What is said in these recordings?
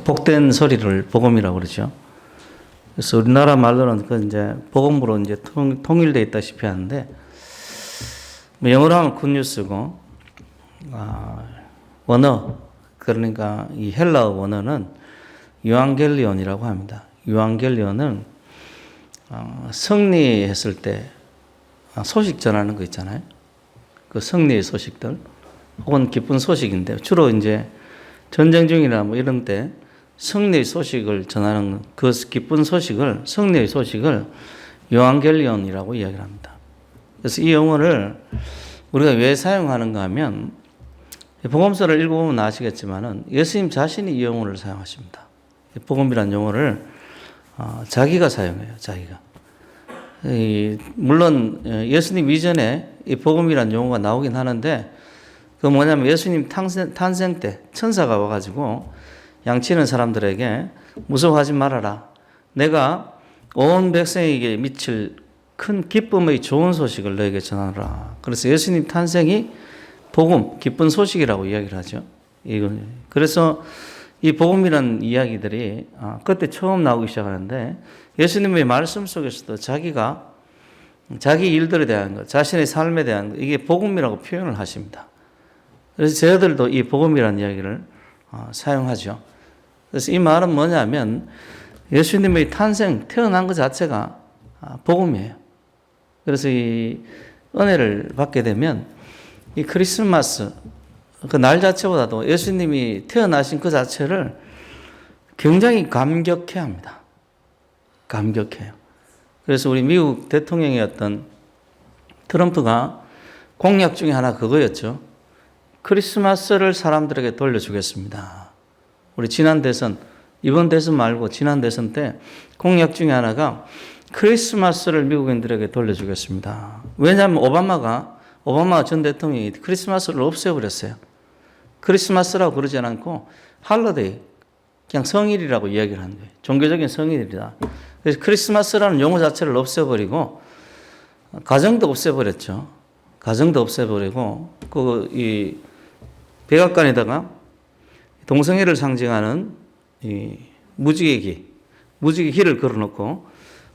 복된 소리를 복음이라고 그러죠. 그래서 우리나라 말로는 그 이제 복음으로 이제 통일되어 있다시피 하는데, 영어로 하면 굿뉴스고, 원어, 그러니까 이 헬라어 원어는 유앙겔리온이라고 합니다. 유앙겔리온은 승리했을 때 소식 전하는 거 있잖아요. 그 승리의 소식들, 혹은 기쁜 소식인데, 주로 이제 전쟁 중이나 뭐 이런 때 승리의 소식을 전하는 그 기쁜 소식을, 승리의 소식을 유앙겔리온이라고 이야기를 합니다. 그래서 이 용어를 우리가 왜 사용하는가 하면, 복음서를 읽어보면 아시겠지만은 예수님 자신이 이 용어를 사용하십니다. 복음이라는 용어를 자기가 사용해요. 자기가. 물론 예수님 이전에 이 복음이라는 용어가 나오긴 하는데, 그 뭐냐면 예수님 탄생 때 천사가 와가지고 양치는 사람들에게 무서워하지 말아라. 내가 온 백성에게 미칠 큰 기쁨의 좋은 소식을 너에게 전하라. 그래서 예수님 탄생이 복음, 기쁜 소식이라고 이야기를 하죠. 그래서 이 복음이라는 이야기들이 그때 처음 나오기 시작하는데, 예수님의 말씀 속에서도 자기가 자기 일들에 대한 것, 자신의 삶에 대한 것, 이게 복음이라고 표현을 하십니다. 그래서 저희들도 이 복음이라는 이야기를 사용하죠. 그래서 이 말은 뭐냐면 예수님의 탄생, 태어난 것 자체가 복음이에요. 그래서 이 은혜를 받게 되면 이 크리스마스, 그 날 자체보다도 예수님이 태어나신 그 자체를 굉장히 감격해 합니다. 감격해요. 그래서 우리 미국 대통령이었던 트럼프가 공약 중에 하나 그거였죠. 크리스마스를 사람들에게 돌려주겠습니다. 우리 지난 대선, 이번 대선 말고 지난 대선 때 공약 중에 하나가 크리스마스를 미국인들에게 돌려주겠습니다. 왜냐하면 오바마 전 대통령이 크리스마스를 없애버렸어요. 크리스마스라고 그러지 않고 할러데이, 그냥 성일이라고 이야기를 하는 거예요. 종교적인 성일이다. 그래서 크리스마스라는 용어 자체를 없애버리고 가정도 없애버렸죠. 가정도 없애버리고 이 백악관에다가 동성애를 상징하는 이 무지개 길을 걸어놓고,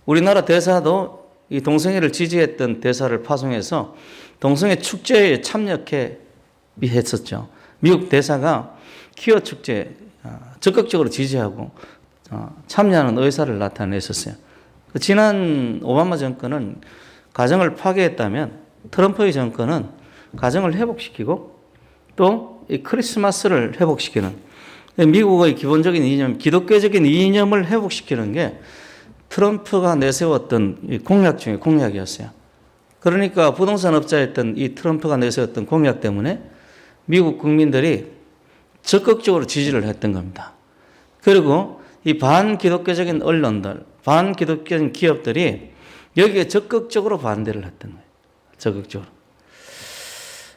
우리나라 대사도 이 동성애를 지지했던 대사를 파송해서 동성애 축제에 참여해 했었죠. 미국 대사가 퀴어 축제 적극적으로 지지하고 참여하는 의사를 나타냈었어요. 지난 오바마 정권은 가정을 파괴했다면, 트럼프의 정권은 가정을 회복시키고 또 이 크리스마스를 회복시키는, 미국의 기본적인 이념, 기독교적인 이념을 회복시키는 게 트럼프가 내세웠던 공약 중에 공약이었어요. 그러니까 부동산 업자였던 이 트럼프가 내세웠던 공약 때문에 미국 국민들이 적극적으로 지지를 했던 겁니다. 그리고 이 반기독교적인 언론들, 반기독교적인 기업들이 여기에 적극적으로 반대를 했던 거예요. 적극적으로.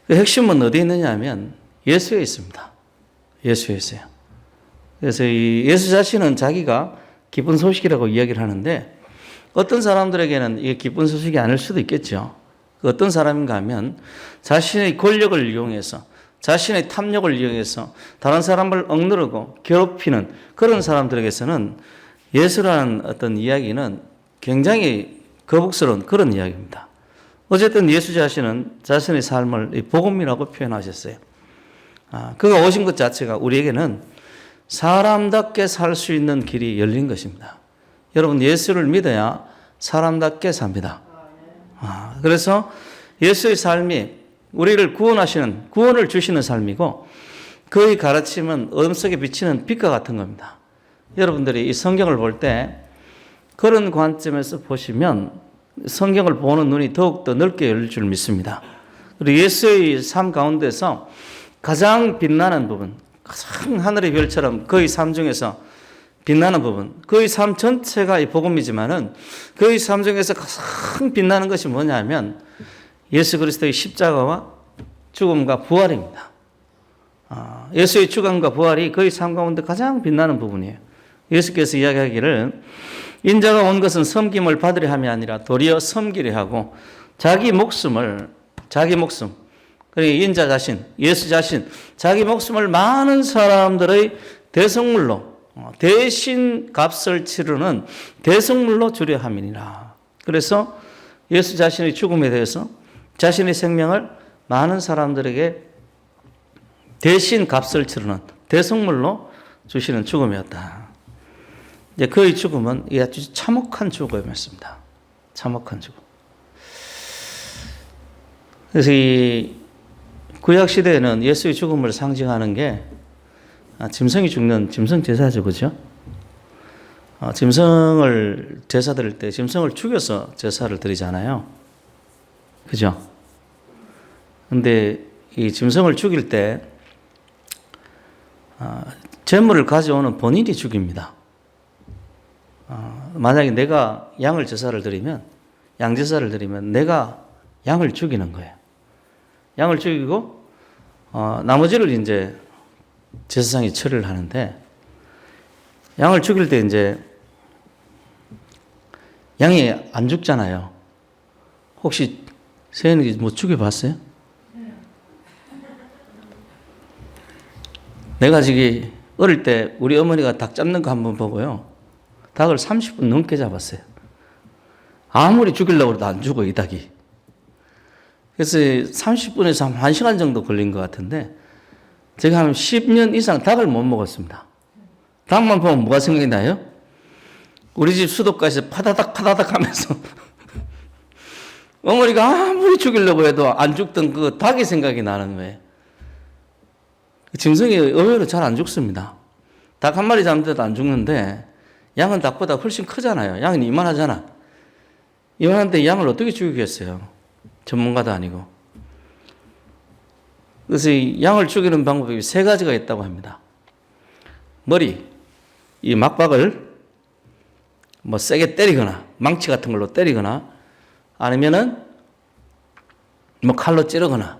그 핵심은 어디 있느냐 하면 예수에 있습니다. 예수에 있어요. 그래서 이 예수 자신은 자기가 기쁜 소식이라고 이야기를 하는데, 어떤 사람들에게는 이게 기쁜 소식이 아닐 수도 있겠죠. 어떤 사람인가 하면 자신의 권력을 이용해서, 자신의 탐욕을 이용해서 다른 사람을 억누르고 괴롭히는 그런 사람들에게서는 예수라는 어떤 이야기는 굉장히 거북스러운 그런 이야기입니다. 어쨌든 예수 자신은 자신의 삶을 복음이라고 표현하셨어요. 그가 오신 것 자체가 우리에게는 사람답게 살 수 있는 길이 열린 것입니다. 여러분, 예수를 믿어야 사람답게 삽니다. 그래서 예수의 삶이 우리를 구원을 주시는 삶이고, 그의 가르침은 어둠 속에 비치는 빛과 같은 겁니다. 여러분들이 이 성경을 볼 때 그런 관점에서 보시면 성경을 보는 눈이 더욱더 넓게 열릴 줄 믿습니다. 그리고 예수의 삶 가운데서 가장 빛나는 부분, 가장 하늘의 별처럼 그의 삶 중에서 빛나는 부분, 그의 삶 전체가 이 복음이지만은 그의 삶 중에서 가장 빛나는 것이 뭐냐면 예수 그리스도의 십자가와 죽음과 부활입니다. 예수의 죽음과 부활이 그의 삶 가운데 가장 빛나는 부분이에요. 예수께서 이야기하기를 인자가 온 것은 섬김을 받으려 함이 아니라 도리어 섬기려 하고 자기 목숨, 그리고 인자 자신, 예수 자신, 자기 목숨을 많은 사람들의 대성물로 대신 값을 치르는 대속물로 주려 함이니라. 그래서 예수 자신의 죽음에 대해서 자신의 생명을 많은 사람들에게 대신 값을 치르는 대속물로 주시는 죽음이었다. 이제 그의 죽음은 아주 참혹한 죽음이었습니다. 참혹한 죽음. 그래서 이 구약 시대에는 예수의 죽음을 상징하는 게 짐승이 죽는 짐승 제사죠, 그죠? 짐승을 제사 드릴 때 짐승을 죽여서 제사를 드리잖아요, 그죠? 근데 이 짐승을 죽일 때 제물을 가져오는 본인이 죽입니다. 만약에 내가 양을 제사를 드리면, 양 제사를 드리면 내가 양을 죽이는 거예요. 양을 죽이고 나머지를 이제 제사장이 처리를 하는데, 양을 죽일 때 이제 양이 안 죽잖아요. 혹시 세연이 뭐 죽여봤어요? 내가 지금 어릴 때 우리 어머니가 닭 잡는 거 한번 보고요, 닭을 30분 넘게 잡았어요. 아무리 죽이려고 해도 안 죽어, 이 닭이. 그래서 30분에서 한 1시간 정도 걸린 것 같은데, 제가 한 10년 이상 닭을 못 먹었습니다. 닭만 보면 뭐가 생각이 나요? 우리 집 수도가에서 파다닥 파다닥 하면서 어머니가 아무리 죽이려고 해도 안 죽던 그 닭이 생각이 나는 거예요. 짐승이 의외로 잘 안 죽습니다. 닭 한 마리 잡는데도 안 죽는데, 양은 닭보다 훨씬 크잖아요. 양은 이만하잖아. 이만한데 양을 어떻게 죽이겠어요? 전문가도 아니고. 그래서 이 양을 죽이는 방법이 3가지가 있다고 합니다. 머리, 이 막박을 뭐 세게 때리거나, 망치 같은 걸로 때리거나, 아니면은 뭐 칼로 찌르거나,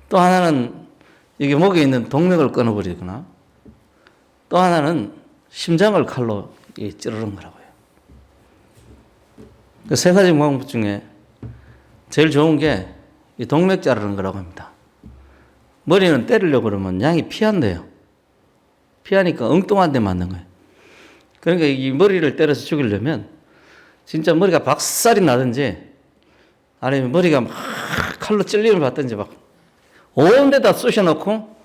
또 하나는 이게 목에 있는 동맥을 끊어버리거나, 또 하나는 심장을 칼로 찌르는 거라고요. 그 3가지 방법 중에 제일 좋은 게 이 동맥 자르는 거라고 합니다. 머리는 때리려고 그러면 양이 피한대요. 피하니까 엉뚱한 데 맞는 거예요. 그러니까 이 머리를 때려서 죽이려면 진짜 머리가 박살이 나든지, 아니면 머리가 막 칼로 찔림을 받든지 막 온 데다 쑤셔놓고,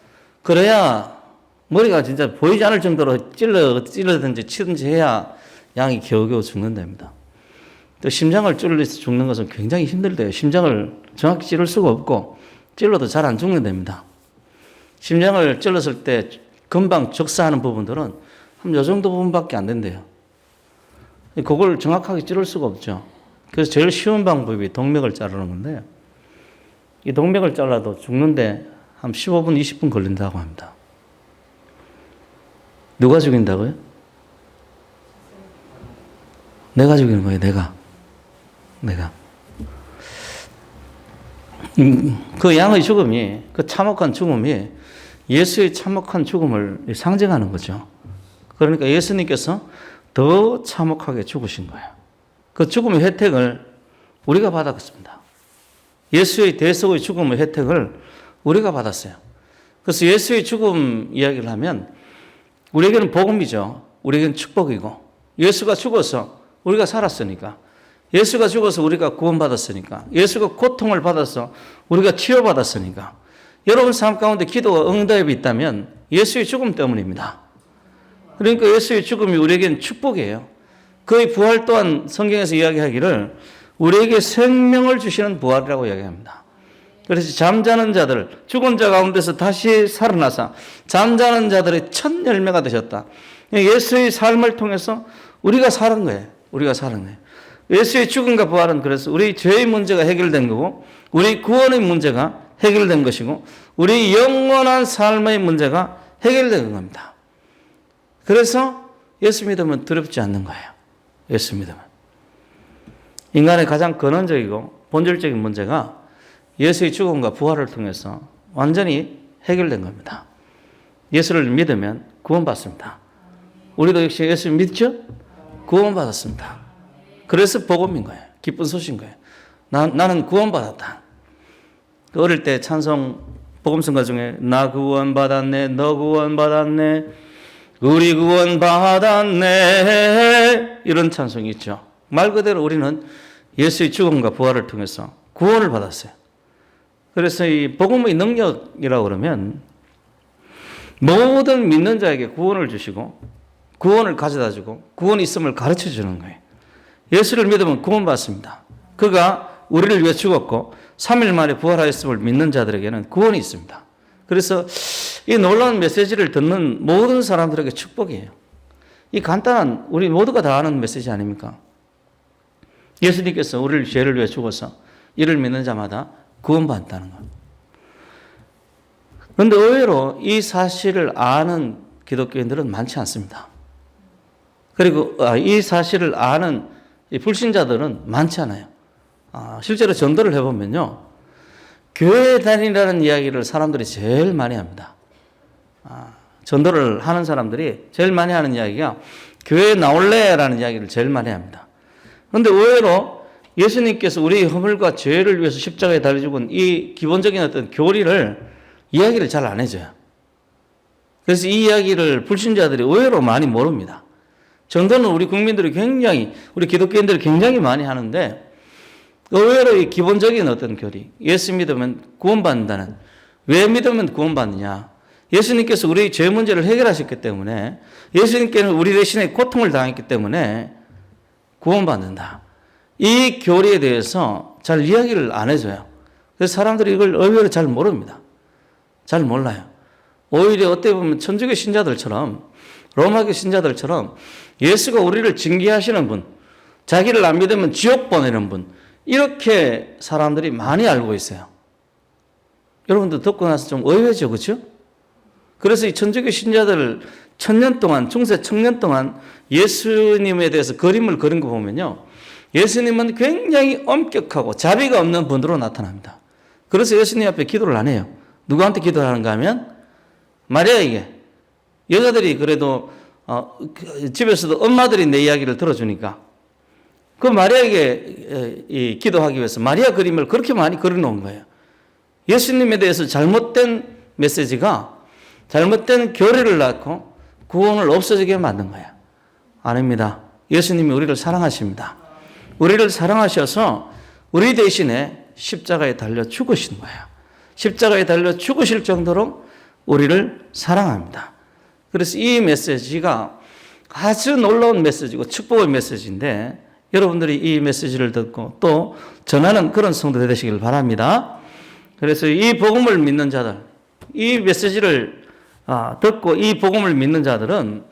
그래야 머리가 진짜 보이지 않을 정도로 찔러든지 치든지 해야 양이 겨우겨우 죽는답니다. 또 심장을 찔러서 죽는 것은 굉장히 힘들대요. 심장을 정확히 찌를 수가 없고 찔러도 잘 안 죽는답니다. 심장을 찔렀을 때 금방 적사하는 부분들은 한 요 정도 부분밖에 안 된대요. 그걸 정확하게 찌를 수가 없죠. 그래서 제일 쉬운 방법이 동맥을 자르는 건데, 이 동맥을 잘라도 죽는데 한 15분, 20분 걸린다고 합니다. 누가 죽인다고요? 내가 죽이는 거예요, 내가. 그 양의 죽음이, 그 참혹한 죽음이 예수의 참혹한 죽음을 상징하는 거죠. 그러니까 예수님께서 더 참혹하게 죽으신 거예요. 그 죽음의 혜택을 우리가 받았습니다. 예수의 대속의 죽음의 혜택을 우리가 받았어요. 그래서 예수의 죽음 이야기를 하면 우리에게는 복음이죠. 우리에게는 축복이고, 예수가 죽어서 우리가 살았으니까, 예수가 죽어서 우리가 구원받았으니까, 예수가 고통을 받아서 우리가 치유받았으니까, 여러분 삶 가운데 기도가 응답이 있다면 예수의 죽음 때문입니다. 그러니까 예수의 죽음이 우리에게는 축복이에요. 그의 부활 또한 성경에서 이야기하기를 우리에게 생명을 주시는 부활이라고 이야기합니다. 그래서 잠자는 자들, 죽은 자 가운데서 다시 살아나서 잠자는 자들의 첫 열매가 되셨다. 예수의 삶을 통해서 우리가 사는 거예요. 우리가 사는 거예요. 예수의 죽음과 부활은 그래서 우리 죄의 문제가 해결된 거고, 우리 구원의 문제가 해결된 것이고, 우리 영원한 삶의 문제가 해결된 겁니다. 그래서 예수 믿으면 두렵지 않는 거예요. 예수 믿으면. 인간의 가장 근원적이고 본질적인 문제가 예수의 죽음과 부활을 통해서 완전히 해결된 겁니다. 예수를 믿으면 구원받습니다. 우리도 역시 예수 믿죠? 구원받았습니다. 그래서 복음인 거예요. 기쁜 소식인 거예요. 나는 구원받았다. 어릴 때 찬송 복음성가 중에 나 구원받았네, 너 구원받았네, 우리 구원 받았네. 이런 찬송이 있죠. 말 그대로 우리는 예수의 죽음과 부활을 통해서 구원을 받았어요. 그래서 이 복음의 능력이라고 그러면 모든 믿는 자에게 구원을 주시고 구원을 가져다 주고 구원이 있음을 가르쳐 주는 거예요. 예수를 믿으면 구원받습니다. 그가 우리를 위해 죽었고 3일 만에 부활하였음을 믿는 자들에게는 구원이 있습니다. 그래서 이 놀라운 메시지를 듣는 모든 사람들에게 축복이에요. 이 간단한 우리 모두가 다 아는 메시지 아닙니까? 예수님께서 우리를 죄를 위해 죽어서 이를 믿는 자마다 구원받았다는 것. 그런데 의외로 이 사실을 아는 기독교인들은 많지 않습니다. 그리고 이 사실을 아는 이 불신자들은 많지 않아요. 실제로 전도를 해보면요. 교회 다니라는 이야기를 사람들이 제일 많이 합니다. 전도를 하는 사람들이 제일 많이 하는 이야기가 교회에 나올래라는 이야기를 제일 많이 합니다. 그런데 의외로 예수님께서 우리의 허물과 죄를 위해서 십자가에 달려 죽은 이 기본적인 어떤 교리를 이야기를 잘 안 해줘요. 그래서 이 이야기를 불신자들이 의외로 많이 모릅니다. 전도는 우리 국민들이 굉장히, 우리 기독교인들이 굉장히 많이 하는데 의외로 이 기본적인 어떤 교리, 예수 믿으면 구원받는다는, 왜 믿으면 구원받느냐? 예수님께서 우리의 죄 문제를 해결하셨기 때문에, 예수님께는 우리 대신에 고통을 당했기 때문에 구원받는다. 이 교리에 대해서 잘 이야기를 안 해줘요. 그래서 사람들이 이걸 의외로 잘 모릅니다. 잘 몰라요. 오히려 어떻게 보면 천주교 신자들처럼, 로마교 신자들처럼 예수가 우리를 징계하시는 분, 자기를 안 믿으면 지옥 보내는 분, 이렇게 사람들이 많이 알고 있어요. 여러분도 듣고 나서 좀 의외죠, 그렇죠? 그래서 이 천주교 신자들 1000년 동안, 중세 1000년 동안 예수님에 대해서 그림을 그린 거 보면요. 예수님은 굉장히 엄격하고 자비가 없는 분으로 나타납니다. 그래서 예수님 앞에 기도를 안 해요. 누구한테 기도를 하는가 하면 마리아에게. 여자들이 그래도 집에서도 엄마들이 내 이야기를 들어주니까 그 마리아에게 기도하기 위해서 마리아 그림을 그렇게 많이 그려놓은 거예요. 예수님에 대해서 잘못된 메시지가 잘못된 교리를 낳고 구원을 없어지게 만든 거예요. 아닙니다. 예수님이 우리를 사랑하십니다. 우리를 사랑하셔서 우리 대신에 십자가에 달려 죽으신 거예요. 십자가에 달려 죽으실 정도로 우리를 사랑합니다. 그래서 이 메시지가 아주 놀라운 메시지고 축복의 메시지인데 여러분들이 이 메시지를 듣고 또 전하는 그런 성도 되시길 바랍니다. 그래서 이 복음을 믿는 자들, 이 메시지를 듣고 이 복음을 믿는 자들은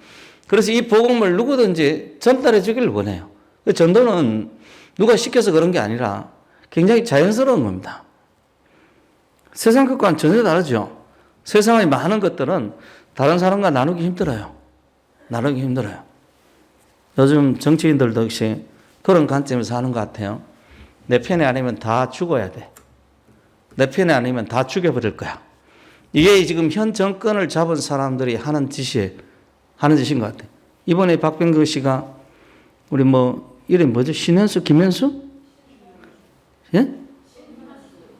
그래서 이 복음을 누구든지 전달해 주기를 원해요. 전도는 누가 시켜서 그런 게 아니라 굉장히 자연스러운 겁니다. 세상 것과는 전혀 다르죠. 세상의 많은 것들은 다른 사람과 나누기 힘들어요. 나누기 힘들어요. 요즘 정치인들도 역시 그런 관점에서 하는 것 같아요. 내 편이 아니면 다 죽어야 돼. 내 편이 아니면 다 죽여버릴 거야. 이게 지금 현 정권을 잡은 사람들이 하는 짓인 것 같아요. 이번에 박병규 씨가 우리 이름 뭐죠? 신현수, 김현수? 예?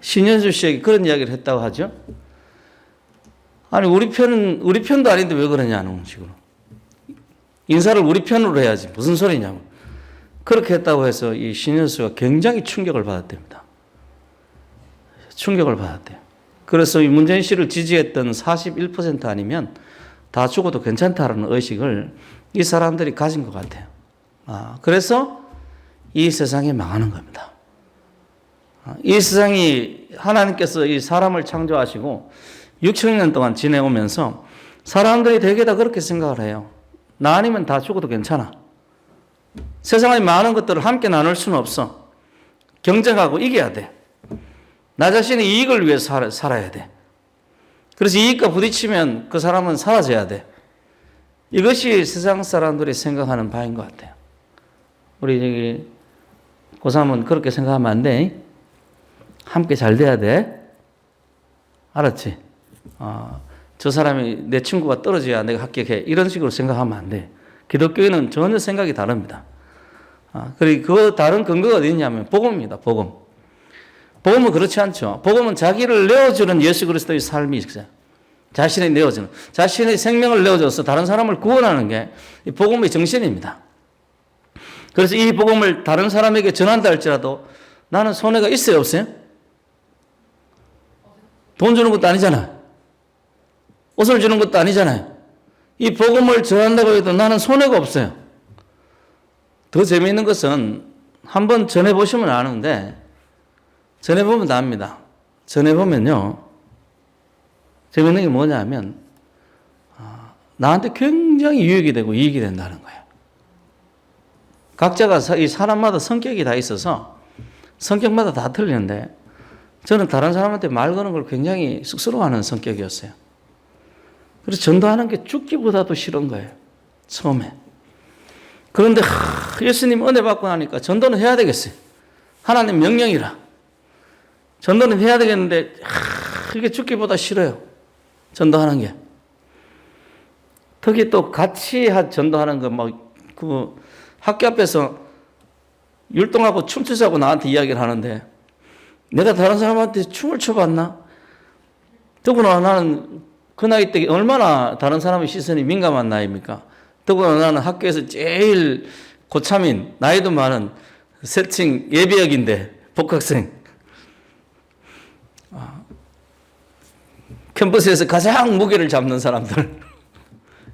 신현수 씨에게 그런 이야기를 했다고 하죠. 아니, 우리 편도 아닌데 왜 그러냐는 식으로. 인사를 우리 편으로 해야지. 무슨 소리냐고. 그렇게 했다고 해서 이 신현수가 굉장히 충격을 받았답니다. 충격을 받았대요. 그래서 이 문재인 씨를 지지했던 41% 아니면 다 죽어도 괜찮다라는 의식을 이 사람들이 가진 것 같아요. 그래서 이 세상이 망하는 겁니다. 이 세상이 하나님께서 이 사람을 창조하시고 6천년 동안 지내오면서 사람들이 대개 다 그렇게 생각을 해요. 나 아니면 다 죽어도 괜찮아. 세상의 많은 것들을 함께 나눌 수는 없어. 경쟁하고 이겨야 돼. 나 자신의 이익을 위해 살아야 돼. 그래서 이익과 부딪히면 그 사람은 사라져야 돼. 이것이 세상 사람들이 생각하는 바인 것 같아요. 우리 저기 고3은 그렇게 생각하면 안 돼. 함께 잘 돼야 돼. 알았지? 저 사람이 내 친구가 떨어져야 내가 합격해. 이런 식으로 생각하면 안 돼. 기독교인은 전혀 생각이 다릅니다. 그리고 그 다른 근거가 어디 있냐면 복음입니다. 복음. 복음은 그렇지 않죠. 복음은 자기를 내어주는 예수 그리스도의 삶이 있어요. 자신이 내어주는, 자신의 생명을 내어줘서 다른 사람을 구원하는 게 이 복음의 정신입니다. 그래서 이 복음을 다른 사람에게 전한다 할지라도 나는 손해가 있어요, 없어요? 돈 주는 것도 아니잖아요. 옷을 주는 것도 아니잖아요. 이 복음을 전한다고 해도 나는 손해가 없어요. 더 재미있는 것은 한번 전해보시면 아는데, 전해보면 다 압니다. 전해보면요, 재미있는 게 뭐냐 하면 나한테 굉장히 유익이 되고 이익이 된다는 거예요. 각자가 이 사람마다 성격이 다 있어서 성격마다 다 틀리는데 저는 다른 사람한테 말 거는 걸 굉장히 쑥스러워하는 성격이었어요. 그래서 전도하는 게 죽기보다도 싫은 거예요. 처음에. 그런데 예수님 은혜 받고 나니까 전도는 해야 되겠어요. 하나님 명령이라. 전도는 해야 되겠는데 이게 죽기보다 싫어요. 전도하는 게. 특히 또 같이 전도하는 거 그 학교 앞에서 율동하고 춤추자고 나한테 이야기를 하는데 내가 다른 사람한테 춤을 춰봤나? 더구나 나는 그 나이 때 얼마나 다른 사람의 시선이 민감한 나이입니까? 더구나 나는 학교에서 제일 고참인 나이도 많은 새칭 예비역인데 복학생. 캠퍼스에서 가장 무게를 잡는 사람들.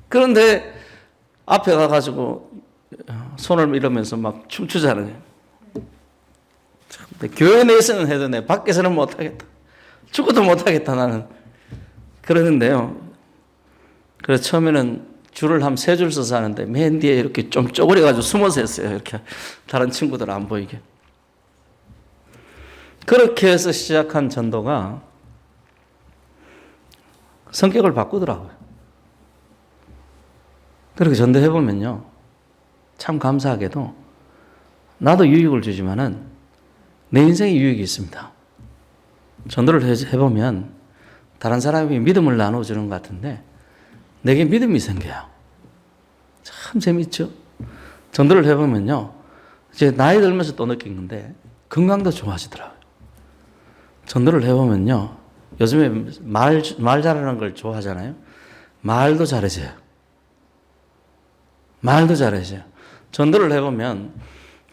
그런데 앞에 가가지고 손을 이러면서 막 춤추잖아요. 교회 내에서는 해도 내 밖에서는 못하겠다. 죽어도 못하겠다 나는. 그러는데요. 그래서 처음에는 줄을 한 3줄 서서 하는데 맨 뒤에 이렇게 좀 쪼그려가지고 숨어서 했어요. 이렇게 다른 친구들 안 보이게. 그렇게 해서 시작한 전도가 성격을 바꾸더라고요. 그렇게 전도해보면요. 참 감사하게도 나도 유익을 주지만은 내 인생에 유익이 있습니다. 전도를 해보면 다른 사람이 믿음을 나눠주는 것 같은데 내게 믿음이 생겨요. 참 재밌죠? 전도를 해보면요. 이제 나이 들면서 또 느낀 건데 건강도 좋아지더라고요. 전도를 해보면요. 요즘에 말 잘하는 걸 좋아하잖아요. 말도 잘해져요. 말도 잘해져요. 전도를 해보면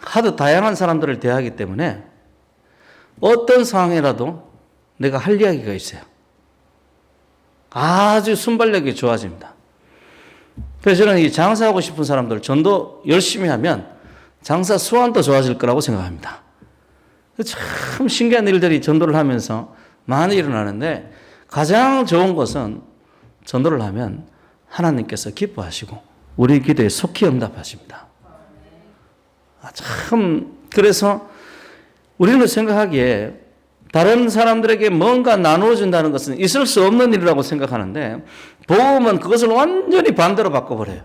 하도 다양한 사람들을 대하기 때문에 어떤 상황이라도 내가 할 이야기가 있어요. 아주 순발력이 좋아집니다. 그래서 저는 이 장사하고 싶은 사람들 전도 열심히 하면 장사 수완도 좋아질 거라고 생각합니다. 참 신기한 일들이 전도를 하면서 많이 일어나는데 가장 좋은 것은 전도를 하면 하나님께서 기뻐하시고 우리 기도에 속히 응답하십니다. 참 그래서 우리는 생각하기에 다른 사람들에게 뭔가 나누어준다는 것은 있을 수 없는 일이라고 생각하는데 복음은 그것을 완전히 반대로 바꿔버려요.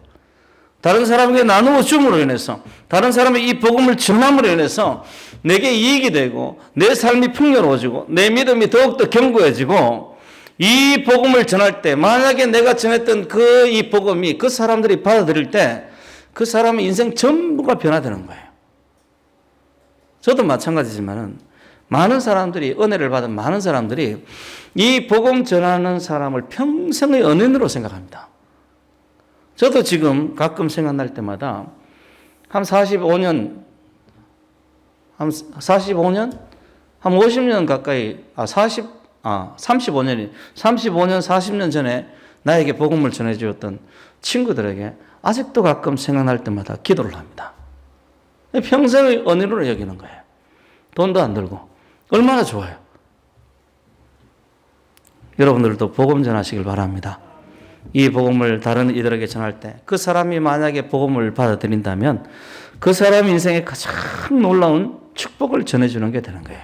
다른 사람에게 나누어 줌으로 인해서 다른 사람의 이 복음을 전함으로 인해서 내게 이익이 되고 내 삶이 풍요로워지고 내 믿음이 더욱더 견고해지고 이 복음을 전할 때 만약에 내가 전했던 이 복음이 그 사람들이 받아들일 때 그 사람의 인생 전부가 변화되는 거예요. 저도 마찬가지지만은 많은 사람들이 은혜를 받은 많은 사람들이 이 복음 전하는 사람을 평생의 은인으로 생각합니다. 저도 지금 가끔 생각날 때마다 한 45년, 한 50년 가까이, 35년, 40년 전에 나에게 복음을 전해주었던 친구들에게 아직도 가끔 생각날 때마다 기도를 합니다. 평생의 은혜로 여기는 거예요. 돈도 안 들고. 얼마나 좋아요. 여러분들도 복음 전하시길 바랍니다. 이 복음을 다른 이들에게 전할 때 그 사람이 만약에 복음을 받아들인다면 그 사람 인생에 가장 놀라운 축복을 전해주는 게 되는 거예요.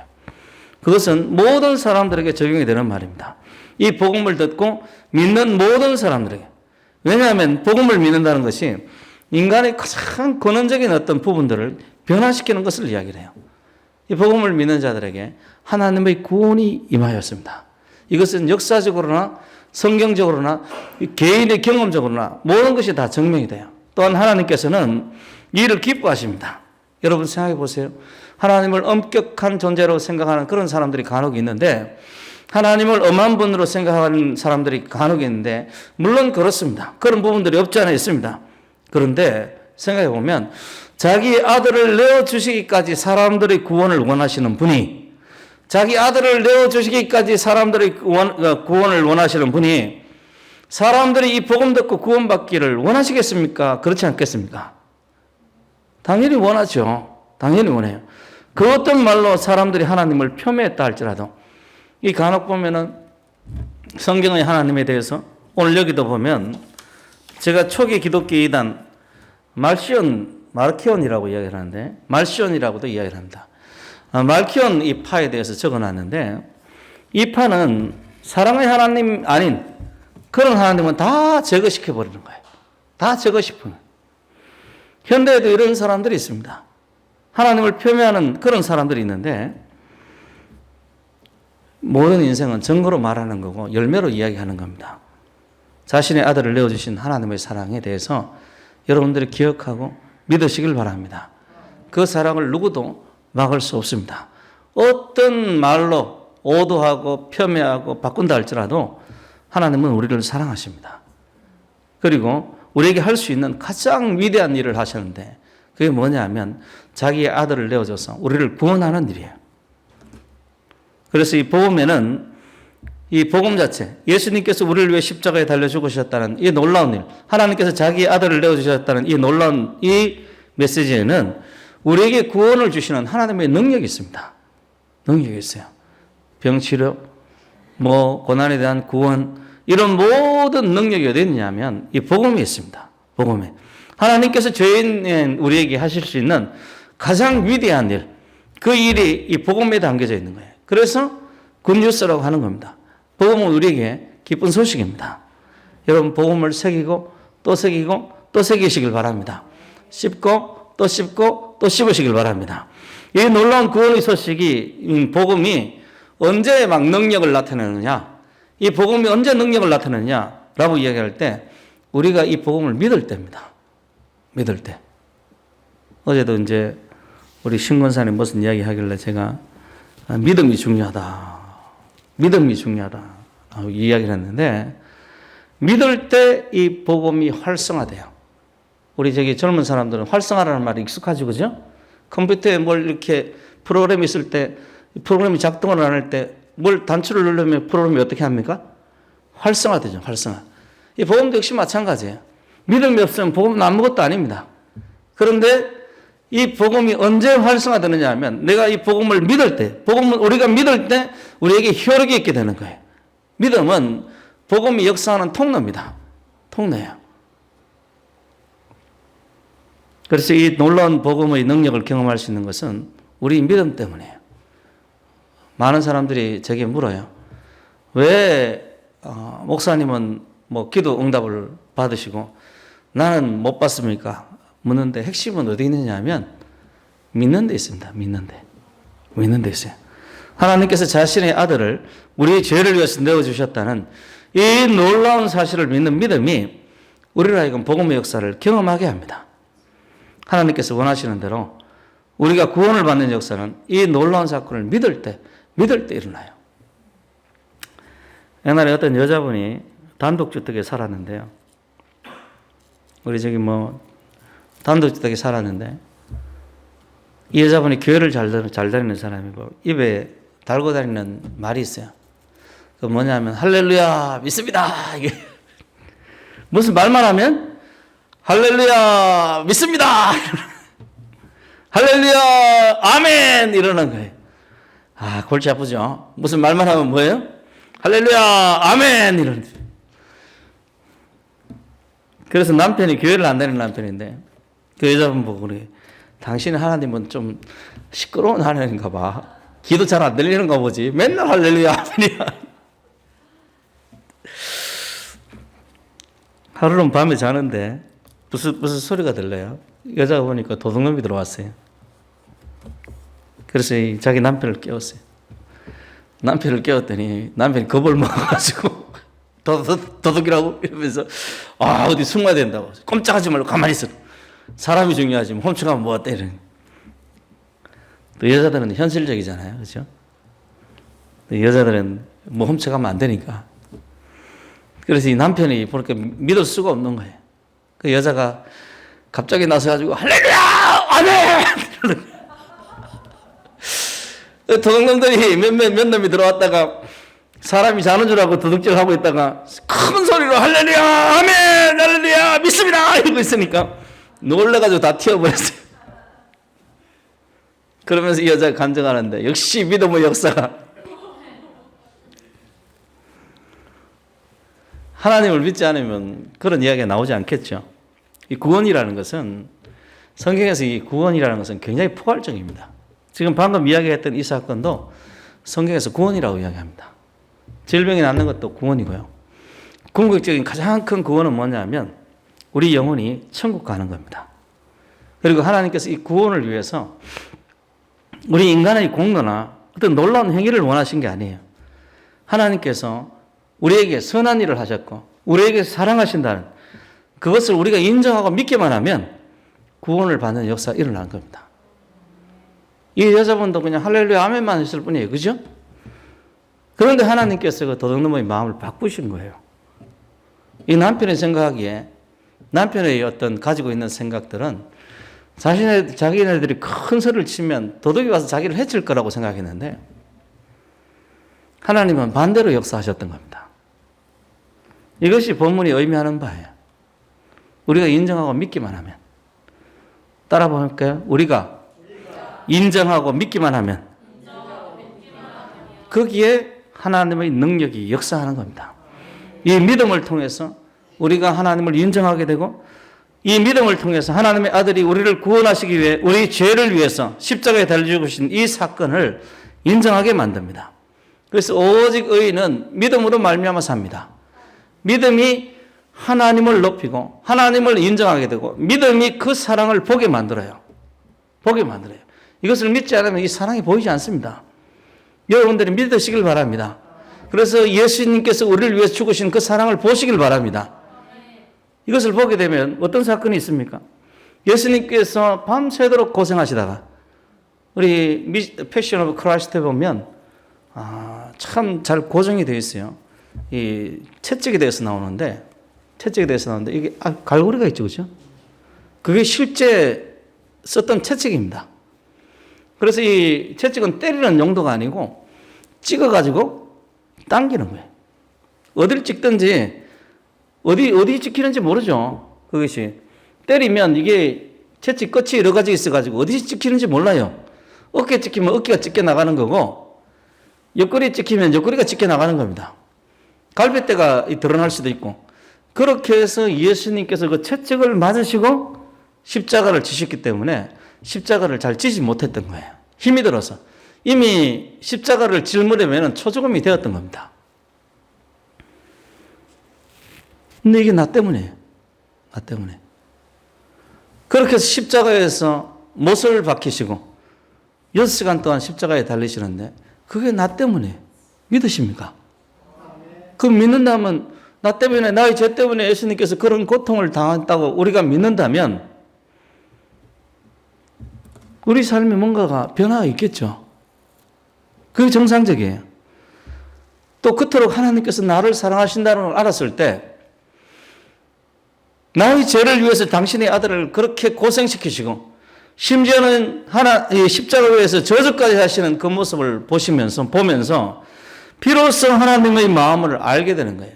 그것은 모든 사람들에게 적용이 되는 말입니다. 이 복음을 듣고 믿는 모든 사람들에게. 왜냐하면 복음을 믿는다는 것이 인간의 가장 근원적인 어떤 부분들을 변화시키는 것을 이야기를 해요. 이 복음을 믿는 자들에게 하나님의 구원이 임하였습니다. 이것은 역사적으로나 성경적으로나 개인의 경험적으로나 모든 것이 다 증명이 돼요. 또한 하나님께서는 이를 기뻐하십니다. 여러분 생각해 보세요. 하나님을 엄격한 존재로 생각하는 그런 사람들이 간혹 있는데 하나님을 엄한 분으로 생각하는 사람들이 간혹 있는데 물론 그렇습니다. 그런 부분들이 없지 않아 있습니다. 그런데 생각해 보면 자기 아들을 내어주시기까지 사람들의 구원을 원하시는 분이, 자기 아들을 내어주시기까지 사람들의 구원을 원하시는 분이 사람들이 이 복음 듣고 구원받기를 원하시겠습니까? 그렇지 않겠습니까? 당연히 원하죠. 당연히 원해요. 그 어떤 말로 사람들이 하나님을 폄훼했다 할지라도 이 간혹 보면은 성경의 하나님에 대해서 오늘 여기도 보면 제가 초기 기독교 이단 말키온이라고 이야기를 하는데 말시온이라고도 이야기를 합니다. 말키온 이 파에 대해서 적어놨는데 이 파는 사랑의 하나님 아닌 그런 하나님은 다 제거시켜 버리는 거예요. 다 제거시키는. 현대에도 이런 사람들이 있습니다. 하나님을 폄훼하는 그런 사람들이 있는데 모든 인생은 증거로 말하는 거고 열매로 이야기하는 겁니다. 자신의 아들을 내어주신 하나님의 사랑에 대해서 여러분들이 기억하고 믿으시길 바랍니다. 그 사랑을 누구도 막을 수 없습니다. 어떤 말로 오도하고 폄훼하고 바꾼다 할지라도 하나님은 우리를 사랑하십니다. 그리고 우리에게 할 수 있는 가장 위대한 일을 하셨는데 그게 뭐냐 하면 자기의 아들을 내어줘서 우리를 구원하는 일이에요. 그래서 이 복음에는 이 복음 자체, 예수님께서 우리를 위해 십자가에 달려 죽으셨다는 이 놀라운 일, 하나님께서 자기 아들을 내어주셨다는 이 놀라운 이 메시지에는 우리에게 구원을 주시는 하나님의 능력이 있습니다. 능력이 있어요. 병치료, 고난에 대한 구원, 이런 모든 능력이 어디 있냐면 이 복음에 있습니다. 복음에. 하나님께서 죄인 우리에게 하실 수 있는 가장 위대한 일, 그 일이 이 복음에 담겨져 있는 거예요. 그래서 굿뉴스라고 하는 겁니다. 복음은 우리에게 기쁜 소식입니다. 여러분 복음을 새기고 또 새기고 또 새기시길 바랍니다. 씹고 또 씹고 또 씹으시길 바랍니다. 이 놀라운 구원의 소식이 복음이 언제 막 능력을 나타내느냐, 이 복음이 언제 능력을 나타내느냐라고 이야기할 때 우리가 이 복음을 믿을 때입니다. 믿을 때. 어제도 이제 우리 신권사님 무슨 이야기 하길래 제가 믿음이 중요하다. 믿음이 중요하다. 이야기를 했는데 믿을 때 이 복음이 활성화돼요. 우리 저기 젊은 사람들은 활성화라는 말이 익숙하지, 그죠? 컴퓨터에 뭘 이렇게 프로그램이 있을 때 프로그램이 작동을 안 할 때 뭘 단추를 누르면 프로그램이 어떻게 합니까? 활성화되죠. 활성화. 이 복음도 역시 마찬가지예요. 믿음이 없으면 복음은 아무것도 아닙니다. 그런데 이 복음이 언제 활성화되느냐 하면 내가 이 복음을 믿을 때, 복음을 우리가 믿을 때 우리에게 효력이 있게 되는 거예요. 믿음은 복음이 역사하는 통로입니다. 통로예요. 그래서 이 놀라운 복음의 능력을 경험할 수 있는 것은 우리 믿음 때문이에요. 많은 사람들이 제게 물어요. 왜 목사님은 기도 응답을 받으시고 나는 못 받습니까? 묻는데 핵심은 어디 있느냐 하면 믿는 데 있습니다. 믿는 데 있어요. 하나님께서 자신의 아들을 우리의 죄를 위해서 내어주셨다는 이 놀라운 사실을 믿는 믿음이 우리를 하여금 복음의 역사를 경험하게 합니다. 하나님께서 원하시는 대로 우리가 구원을 받는 역사는 이 놀라운 사건을 믿을 때 일어나요. 옛날에 어떤 여자분이 단독주택에 살았는데요. 우리 저기 단독주택에 살았는데 이 여자분이 교회를 잘 다니는 사람이고 입에 달고 다니는 말이 있어요. 그 뭐냐면 할렐루야 믿습니다. 이게 무슨 말만 하면 할렐루야 믿습니다. 할렐루야 아멘 이러는 거예요. 골치 아프죠. 무슨 말만 하면 뭐예요? 할렐루야 아멘 이러는 거예요. 그래서 남편이 교회를 안 다니는 남편인데 그 여자분 보고 그래. 당신 하나님은 좀 시끄러운 하나님인가 봐. 기도 잘 안 들리는가 보지. 맨날 할렐루야 아멘이야. 하루는 밤에 자는데 무슨 소리가 들려요. 여자가 보니까 도둑놈이 들어왔어요. 그래서 자기 남편을 깨웠어요. 남편을 깨웠더니 남편이 겁을 먹어가지고 도둑이라고 이러면서 어디 숨어야 된다고. 꼼짝하지 말고 가만히 있어. 사람이 중요하지 훔쳐가면 뭐가 이러는. 또 여자들은 현실적이잖아요. 그렇죠? 여자들은 뭐 훔쳐가면 안 되니까. 그래서 이 남편이 보니까 믿을 수가 없는 거예요. 그 여자가 갑자기 나서가지고 할렐루야! 아멘! 도둑놈들이 몇 놈이 들어왔다가 사람이 자는 줄 알고 도둑질하고 있다가 큰 소리로 할렐루야! 아멘! 할렐루야! 믿습니다! 이러고 있으니까 놀래가지고 다 튀어버렸어요. 그러면서 이 여자가 간증하는데 역시 믿음의 역사가 하나님을 믿지 않으면 그런 이야기가 나오지 않겠죠. 이 구원이라는 것은 성경에서 이 구원이라는 것은 굉장히 포괄적입니다. 지금 방금 이야기했던 이 사건도 성경에서 구원이라고 이야기합니다. 질병이 낫는 것도 구원이고요. 궁극적인 가장 큰 구원은 뭐냐면 우리 영혼이 천국 가는 겁니다. 그리고 하나님께서 이 구원을 위해서 우리 인간의 공로나 어떤 놀라운 행위를 원하신 게 아니에요. 하나님께서 우리에게 선한 일을 하셨고 우리에게 사랑하신다는 그것을 우리가 인정하고 믿기만 하면 구원을 받는 역사가 일어나는 겁니다. 이 여자분도 그냥 할렐루야 아멘만 했을 뿐이에요. 그죠? 그런데 하나님께서 그 도둑놈의 마음을 바꾸신 거예요. 이 남편이 생각하기에 남편의 어떤 가지고 있는 생각들은 자기네들이 큰 소리를 치면 도둑이 와서 자기를 해칠 거라고 생각했는데 하나님은 반대로 역사하셨던 겁니다. 이것이 본문이 의미하는 바예요. 우리가 인정하고 믿기만 하면. 따라 볼까요? 우리가 인정하고 믿기만 하면 거기에 하나님의 능력이 역사하는 겁니다. 이 믿음을 통해서 우리가 하나님을 인정하게 되고 이 믿음을 통해서 하나님의 아들이 우리를 구원하시기 위해 우리 죄를 위해서 십자가에 달려 죽으신 이 사건을 인정하게 만듭니다. 그래서 오직 의인은 믿음으로 말미암아 삽니다. 믿음이 하나님을 높이고 하나님을 인정하게 되고 믿음이 그 사랑을 보게 만들어요. 보게 만들어요. 이것을 믿지 않으면 이 사랑이 보이지 않습니다. 여러분들이 믿으시길 바랍니다. 그래서 예수님께서 우리를 위해서 죽으신 그 사랑을 보시길 바랍니다. 이것을 보게 되면 어떤 사건이 있습니까? 예수님께서 밤새도록 고생하시다가 우리 패션 오브 크라이스트에 보면 참 잘 고정이 되어 있어요. 이 채찍에 대해서 나오는데 이게 갈고리가 있죠, 그렇죠? 그게 실제 썼던 채찍입니다. 그래서 이 채찍은 때리는 용도가 아니고 찍어가지고 당기는 거예요. 어디를 찍든지 어디 찍히는지 모르죠. 그것이 때리면 이게 채찍 끝이 여러 가지 있어가지고 어디 찍히는지 몰라요. 어깨 찍히면 어깨가 찢겨 나가는 거고 옆구리 찍히면 옆구리가 찢겨 나가는 겁니다. 갈비뼈가 드러날 수도 있고 그렇게 해서 예수님께서 그 채찍을 맞으시고 십자가를 지셨기 때문에 십자가를 잘 지지 못했던 거예요. 힘이 들어서. 이미 십자가를 짊으려면 초조금이 되었던 겁니다. 근데 이게 나 때문이에요. 나 때문에. 그렇게 해서 십자가에서 못을 박히시고 6시간 동안 십자가에 달리시는데 그게 나 때문에 믿으십니까? 그 믿는다면 나 때문에 나의 죄 때문에 예수님께서 그런 고통을 당했다고 우리가 믿는다면 우리 삶에 뭔가가 변화가 있겠죠. 그게 정상적이에요. 또 그토록 하나님께서 나를 사랑하신다는 걸 알았을 때 나의 죄를 위해서 당신의 아들을 그렇게 고생시키시고 심지어는 십자가에서 저주까지 하시는 그 모습을 보면서 비로소 하나님의 마음을 알게 되는 거예요.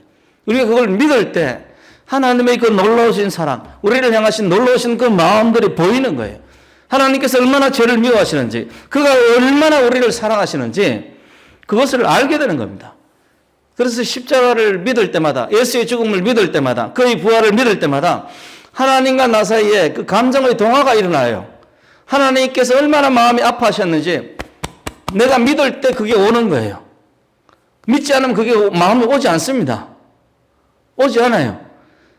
우리가 그걸 믿을 때 하나님의 그 놀라우신 사랑, 우리를 향하신 놀라우신 그 마음들이 보이는 거예요. 하나님께서 얼마나 죄를 미워하시는지, 그가 얼마나 우리를 사랑하시는지 그것을 알게 되는 겁니다. 그래서 십자가를 믿을 때마다, 예수의 죽음을 믿을 때마다, 그의 부활을 믿을 때마다 하나님과 나 사이에 그 감정의 동화가 일어나요. 하나님께서 얼마나 마음이 아파하셨는지 내가 믿을 때 그게 오는 거예요. 믿지 않으면 그게 마음이 오지 않습니다. 오지 않아요.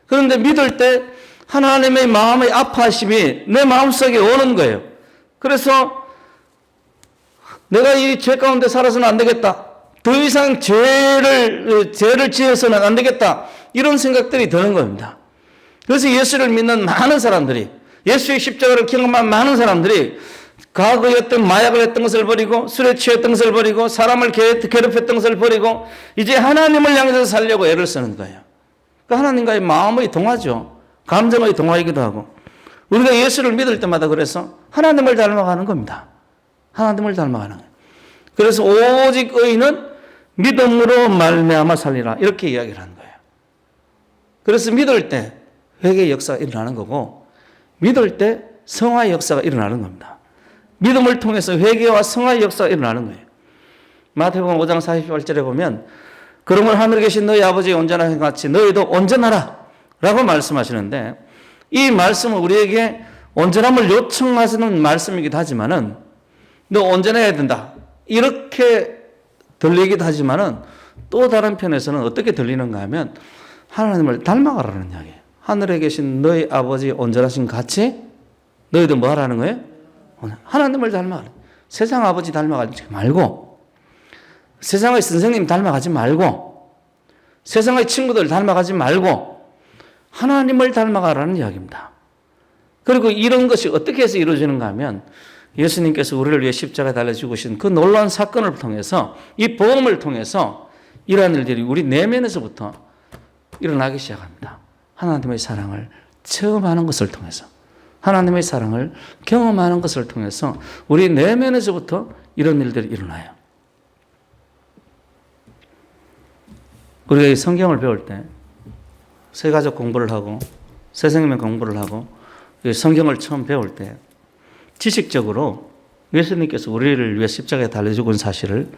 그런데 믿을 때 하나님의 마음의 아파하심이 내 마음속에 오는 거예요. 그래서 내가 이 죄 가운데 살아서는 안 되겠다. 더 이상 죄를 지어서는 안 되겠다. 이런 생각들이 드는 겁니다. 그래서 예수를 믿는 많은 사람들이, 예수의 십자가를 경험한 많은 사람들이 과거에 어떤 마약을 했던 것을 버리고 술에 취했던 것을 버리고 사람을 괴롭혔던 것을 버리고 이제 하나님을 향해서 살려고 애를 쓰는 거예요. 그 하나님과의 마음의 동화죠. 감정의 동화이기도 하고 우리가 예수를 믿을 때마다 그래서 하나님을 닮아가는 겁니다. 하나님을 닮아가는 거예요. 그래서 오직 의인은 믿음으로 말미암아 살리라 이렇게 이야기를 하는 거예요. 그래서 믿을 때 회개의 역사가 일어나는 거고 믿을 때 성화의 역사가 일어나는 겁니다. 믿음을 통해서 회개와 성화의 역사가 일어나는 거예요. 마태복음 5장 48절에 보면 그러므로 하늘에 계신 너희 아버지의 온전하신 같이 너희도 온전하라 라고 말씀하시는데 이 말씀은 우리에게 온전함을 요청하시는 말씀이기도 하지만은 너 온전해야 된다 이렇게 들리기도 하지만은 또 다른 편에서는 어떻게 들리는가 하면 하나님을 닮아가라는 이야기예요. 하늘에 계신 너희 아버지 온전하신 같이 너희도 뭐 하라는 거예요? 하나님을 닮아가라. 세상 아버지 닮아가지 말고 세상의 선생님 닮아가지 말고 세상의 친구들 닮아가지 말고 하나님을 닮아가라는 이야기입니다. 그리고 이런 것이 어떻게 해서 이루어지는가 하면 예수님께서 우리를 위해 십자가에 달려 죽으신 그 놀라운 사건을 통해서 이 복음을 통해서 이러한 일들이 우리 내면에서부터 일어나기 시작합니다. 하나님의 사랑을 체험하는 것을 통해서 하나님의 사랑을 경험하는 것을 통해서 우리 내면에서부터 이런 일들이 일어나요. 우리가 이 성경을 배울 때 세가족 공부를 하고 새생명 공부를 하고 성경을 처음 배울 때 지식적으로 예수님께서 우리를 위해 십자가에 달려 죽은 사실을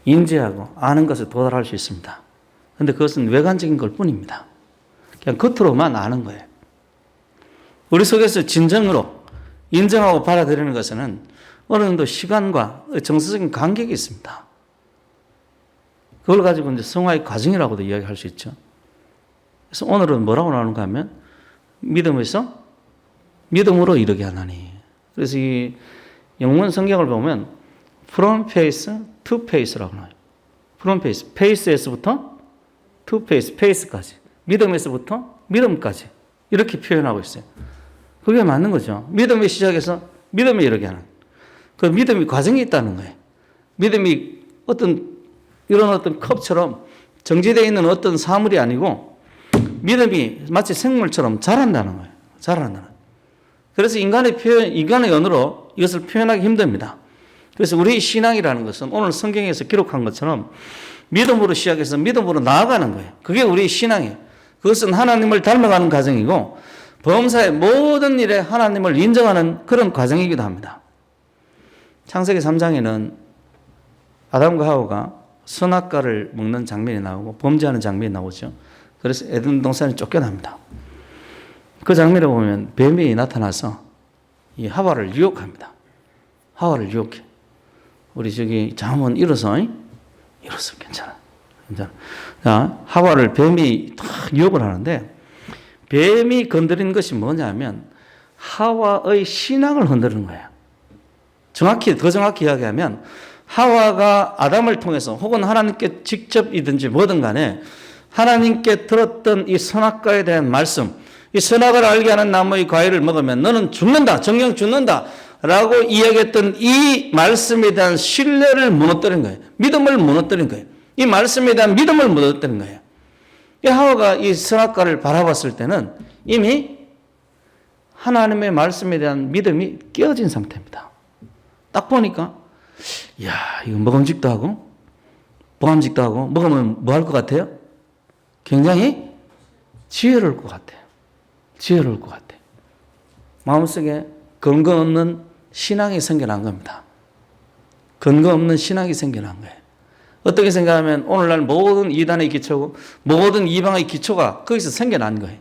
인지하고 아는 것에 도달할 수 있습니다. 그런데 그것은 외관적인 걸 뿐입니다. 그냥 겉으로만 아는 거예요. 우리 속에서 진정으로 인정하고 받아들이는 것은 어느 정도 시간과 정서적인 간격이 있습니다. 그걸 가지고 이제 성화의 과정이라고도 이야기할 수 있죠. 그래서 오늘은 뭐라고 나오는가 하면 믿음에서 믿음으로 이르게 하나니. 그래서 이 영문 성경을 보면 from faith to faith라고 나와요. from faith, faith에서부터 to faith, faith까지. 믿음에서부터 믿음까지. 이렇게 표현하고 있어요. 그게 맞는 거죠. 믿음의 시작에서 믿음에 이르게 하는. 그 믿음이 과정이 있다는 거예요. 믿음이 이런 어떤 컵처럼 정지되어 있는 어떤 사물이 아니고 믿음이 마치 생물처럼 자란다는 거예요. 자란다는 거예요. 그래서 인간의 언어로 이것을 표현하기 힘듭니다. 그래서 우리 신앙이라는 것은 오늘 성경에서 기록한 것처럼 믿음으로 시작해서 믿음으로 나아가는 거예요. 그게 우리 신앙이에요. 그것은 하나님을 닮아가는 과정이고 범사의 모든 일에 하나님을 인정하는 그런 과정이기도 합니다. 창세기 3장에는 아담과 하와가 선악과를 먹는 장면이 나오고 범죄하는 장면이 나오죠. 그래서 에덴 동산에 쫓겨납니다. 그 장면을 보면 뱀이 나타나서 이 하와를 유혹합니다. 하와를 유혹해. 우리 잠은 일어서 괜찮아. 자, 하와를 뱀이 탁 유혹을 하는데 뱀이 건드린 것이 뭐냐면 하와의 신앙을 흔드는 거예요. 더 정확히 이야기하면 하와가 아담을 통해서 혹은 하나님께 직접이든지 뭐든 간에 하나님께 들었던 이 선악과에 대한 말씀, 이 선악을 알게 하는 나무의 과일을 먹으면 너는 죽는다, 정령 죽는다 라고 이야기했던 이 말씀에 대한 신뢰를 무너뜨린 거예요. 믿음을 무너뜨린 거예요. 이 말씀에 대한 믿음을 무너뜨린 거예요. 이 하와가 이 선악과를 바라봤을 때는 이미 하나님의 말씀에 대한 믿음이 깨어진 상태입니다. 딱 보니까 이야, 이거 먹음직도 하고 보암직도 하고 먹으면 뭐 할 것 같아요? 굉장히 지혜로울 것 같아요. 지혜로울 것 같아요. 마음속에 근거 없는 신앙이 생겨난 겁니다. 근거 없는 신앙이 생겨난 거예요. 어떻게 생각하면 오늘날 모든 이단의 기초고 모든 이방의 기초가 거기서 생겨난 거예요.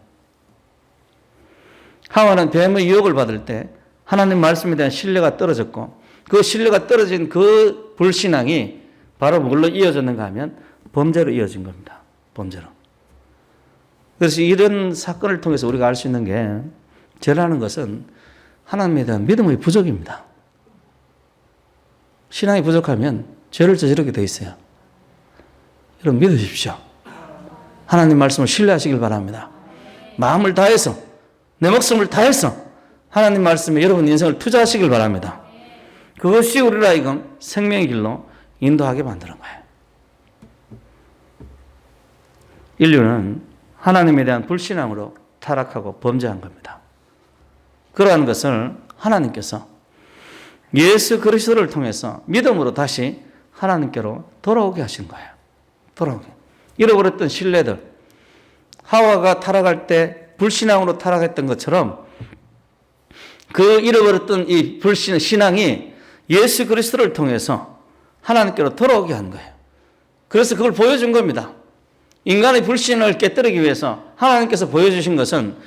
하와는 뱀의 유혹을 받을 때 하나님 말씀에 대한 신뢰가 떨어졌고 그 신뢰가 떨어진 그 불신앙이 바로 뭘로 이어졌는가 하면 범죄로 이어진 겁니다. 범죄로. 그래서 이런 사건을 통해서 우리가 알 수 있는 게 죄라는 것은 하나님에 대한 믿음의 부족입니다. 신앙이 부족하면 죄를 저지르게 돼 있어요. 여러분 믿으십시오. 하나님 말씀을 신뢰하시길 바랍니다. 마음을 다해서 내 목숨을 다해서 하나님 말씀에 여러분 인생을 투자하시길 바랍니다. 그것이 우리를 하여금 생명의 길로 인도하게 만드는 거예요. 인류는 하나님에 대한 불신앙으로 타락하고 범죄한 겁니다. 그러한 것을 하나님께서 예수 그리스도를 통해서 믿음으로 다시 하나님께로 돌아오게 하신 거예요. 돌아오게. 잃어버렸던 신뢰들, 하와가 타락할 때 불신앙으로 타락했던 것처럼 그 잃어버렸던 이 신앙이 예수 그리스도를 통해서 하나님께로 돌아오게 한 거예요. 그래서 그걸 보여준 겁니다. 인간의 불신을 깨뜨리기 위해서 하나님께서 보여주신 것은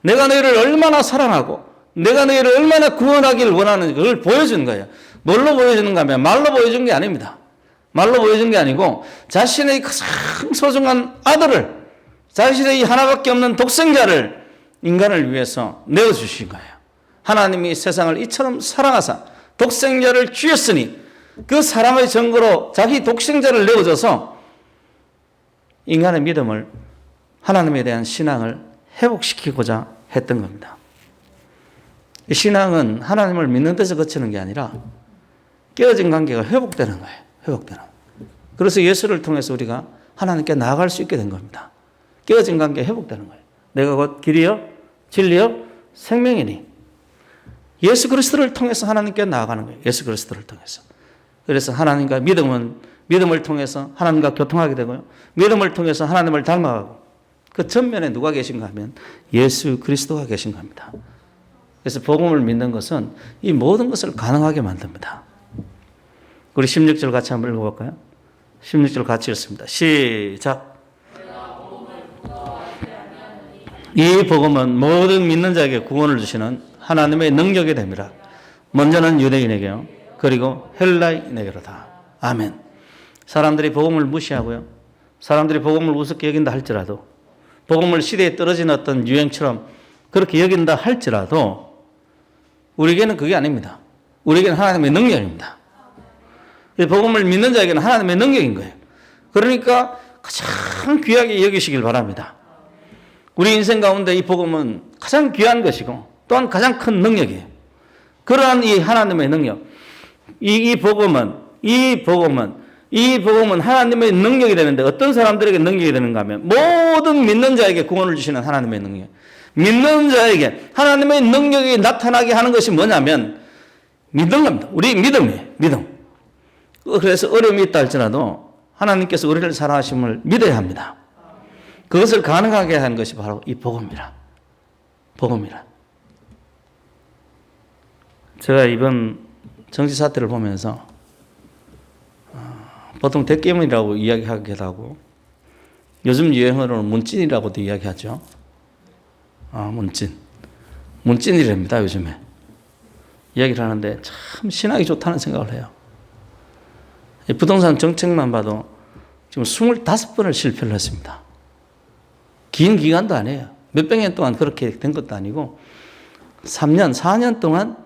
내가 너희를 얼마나 사랑하고 내가 너희를 얼마나 구원하기를 원하는지 그걸 보여준 거예요. 뭘로 보여주는가 하면 말로 보여준 게 아닙니다. 말로 보여준 게 아니고 자신의 가장 소중한 아들을, 자신의 이 하나밖에 없는 독생자를 인간을 위해서 내어주신 거예요. 하나님이 세상을 이처럼 사랑하사 독생자를 주셨으니 그 사랑의 증거로 자기 독생자를 내어줘서 인간의 믿음을, 하나님에 대한 신앙을 회복시키고자 했던 겁니다. 이 신앙은 하나님을 믿는 데서 그치는 게 아니라 깨어진 관계가 회복되는 거예요. 회복되는. 그래서 예수를 통해서 우리가 하나님께 나아갈 수 있게 된 겁니다. 깨어진 관계 회복되는 거예요. 내가 곧 길이요, 진리요, 생명이니. 예수 그리스도를 통해서 하나님께 나아가는 거예요. 예수 그리스도를 통해서. 그래서 하나님과 믿음을 통해서 하나님과 교통하게 되고요. 믿음을 통해서 하나님을 닮아가고 그 전면에 누가 계신가 하면 예수 그리스도가 계신 겁니다. 그래서 복음을 믿는 것은 이 모든 것을 가능하게 만듭니다. 우리 16절 같이 한번 읽어볼까요? 16절 같이 읽습니다. 시작. 이 복음은 모든 믿는 자에게 구원을 주시는 하나님의 능력이 됩니다. 먼저는 유대인에게요. 그리고 헬라인에게로다. 아멘. 사람들이 복음을 무시하고요. 사람들이 복음을 우습게 여긴다 할지라도 복음을 시대에 떨어진 어떤 유행처럼 그렇게 여긴다 할지라도 우리에게는 그게 아닙니다. 우리에게는 하나님의 능력입니다. 복음을 믿는 자에게는 하나님의 능력인 거예요. 그러니까 가장 귀하게 여기시길 바랍니다. 우리 인생 가운데 이 복음은 가장 귀한 것이고 또한 가장 큰 능력이에요. 그러한 이 하나님의 능력, 이 복음은 하나님의 능력이 되는데 어떤 사람들에게 능력이 되는가 하면 모든 믿는 자에게 구원을 주시는 하나님의 능력. 믿는 자에게 하나님의 능력이 나타나게 하는 것이 뭐냐면 믿는 겁니다. 우리 믿음이에요. 믿음. 그래서 어려움이 있다 할지라도 하나님께서 우리를 사랑하심을 믿어야 합니다. 그것을 가능하게 하는 것이 바로 이 복음이라. 복음이라. 제가 이번 정치 사태를 보면서 보통 대깨문이라고 이야기하기도 하고 요즘 유행어로는 문찐이라고도 이야기하죠. 문찐이랍니다. 요즘에 이야기를 하는데 참 신학이 좋다는 생각을 해요. 부동산 정책만 봐도 지금 25번을 실패를 했습니다. 긴 기간도 아니에요. 몇백 년 동안 그렇게 된 것도 아니고 3년, 4년 동안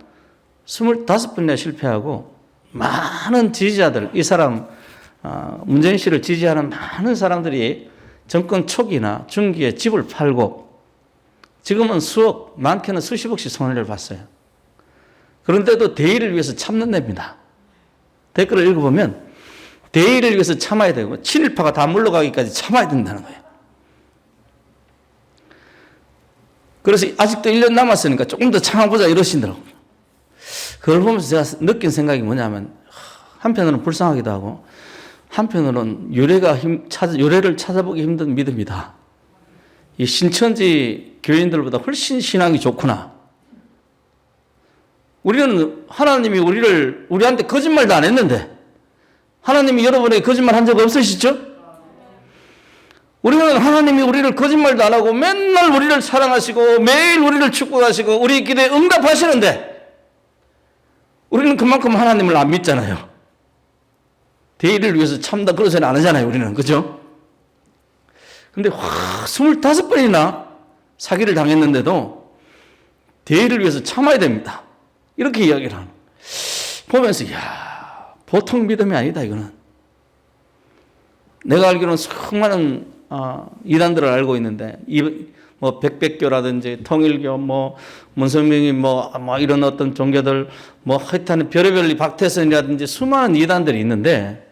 25번이나 실패하고 많은 지지자들, 이 사람 문재인 씨를 지지하는 많은 사람들이 정권 초기나 중기에 집을 팔고 지금은 수억, 많게는 수십억씩 손해를 봤어요. 그런데도 대의를 위해서 참는 데입니다. 댓글을 읽어보면 대의를 위해서 참아야 되고 친일파가 다 물러가기까지 참아야 된다는 거예요. 그래서 아직도 1년 남았으니까 조금 더 참아보자 이러시더라고요. 그걸 보면서 제가 느낀 생각이 뭐냐면 한편으로는 불쌍하기도 하고 한편으로는 유래를 찾아보기 힘든 믿음이다. 이 신천지 교인들보다 훨씬 신앙이 좋구나. 우리는 하나님이 우리한테 거짓말도 안 했는데 하나님이 여러분에게 거짓말 한 적 없으시죠? 우리는 하나님이 우리를 거짓말도 안 하고 맨날 우리를 사랑하시고 매일 우리를 축복하시고 우리 기도에 응답하시는데 우리는 그만큼 하나님을 안 믿잖아요. 대의를 위해서 참다 그러지는 않으잖아요. 우리는. 그죠? 근데 25번이나 사기를 당했는데도 대의를 위해서 참아야 됩니다. 이렇게 이야기를 하는. 보면서 보통 믿음이 아니다 이거는. 내가 알기로는 수많은 이단들을 알고 있는데 뭐 백백교라든지 통일교, 뭐 문성명이 뭐 이런 어떤 종교들 뭐 하여튼 별의별 박태선이라든지 수많은 이단들이 있는데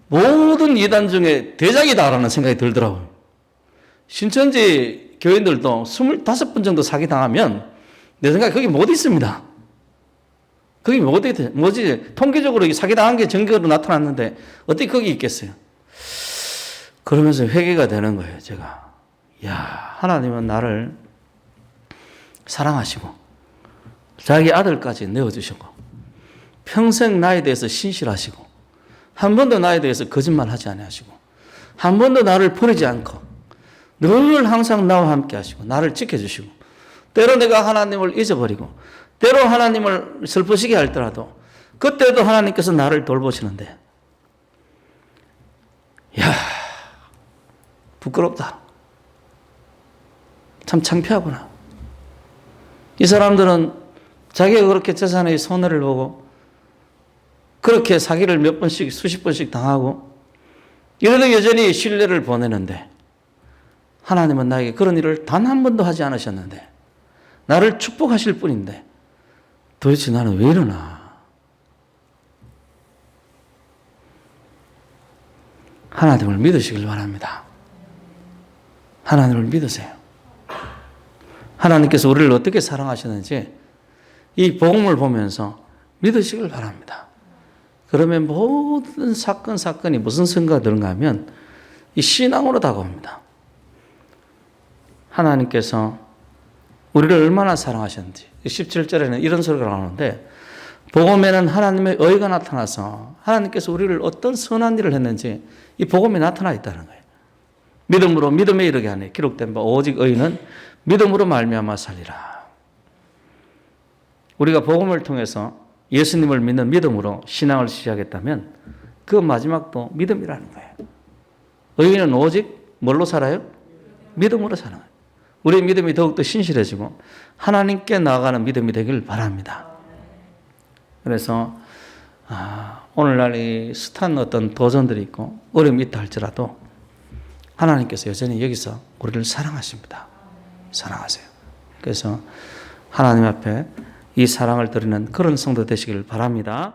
모든 이단 중에 대작이다라는 생각이 들더라고요. 신천지 교인들도 25분 정도 사기당하면 내 생각에 거기 못 있습니다. 거기 뭐지? 통계적으로 사기당한 게 증거로 나타났는데 어떻게 거기 있겠어요? 그러면서 회개가 되는 거예요, 제가. 야, 하나님은 나를 사랑하시고 자기 아들까지 내어주시고 평생 나에 대해서 신실하시고 한 번도 나에 대해서 거짓말하지 아니하시고 한 번도 나를 버리지 않고 늘 항상 나와 함께 하시고 나를 지켜주시고 때로 내가 하나님을 잊어버리고 때로 하나님을 슬프시게 할더라도 그때도 하나님께서 나를 돌보시는데 야, 부끄럽다. 참 창피하구나. 이 사람들은 자기가 그렇게 재산의 손해를 보고 그렇게 사기를 몇 번씩 수십 번씩 당하고 이래도 여전히 신뢰를 보내는데 하나님은 나에게 그런 일을 단 한 번도 하지 않으셨는데 나를 축복하실 뿐인데 도대체 나는 왜 이러나. 하나님을 믿으시길 바랍니다. 하나님을 믿으세요. 하나님께서 우리를 어떻게 사랑하셨는지 이 복음을 보면서 믿으시길 바랍니다. 그러면 모든 사건이 무슨 성과가 되는가 하면 이 신앙으로 다가옵니다. 하나님께서 우리를 얼마나 사랑하셨는지 17절에는 이런 소리가 나오는데 복음에는 하나님의 의가 나타나서 하나님께서 우리를 어떤 선한 일을 했는지 이 복음이 나타나 있다는 거예요. 믿음으로 믿음에 이르게 하니 기록된 바 오직 의인은 믿음으로 말미암아 살리라. 우리가 복음을 통해서 예수님을 믿는 믿음으로 신앙을 시작했다면 그 마지막도 믿음이라는 거예요. 의인은 오직 뭘로 살아요? 믿음으로 살아요. 우리의 믿음이 더욱더 신실해지고 하나님께 나아가는 믿음이 되길 바랍니다. 그래서 오늘날 이 숱한 어떤 도전들이 있고 어려움이 있다 할지라도 하나님께서 여전히 여기서 우리를 사랑하십니다. 사랑하세요. 그래서 하나님 앞에 이 사랑을 드리는 그런 성도 되시길 바랍니다.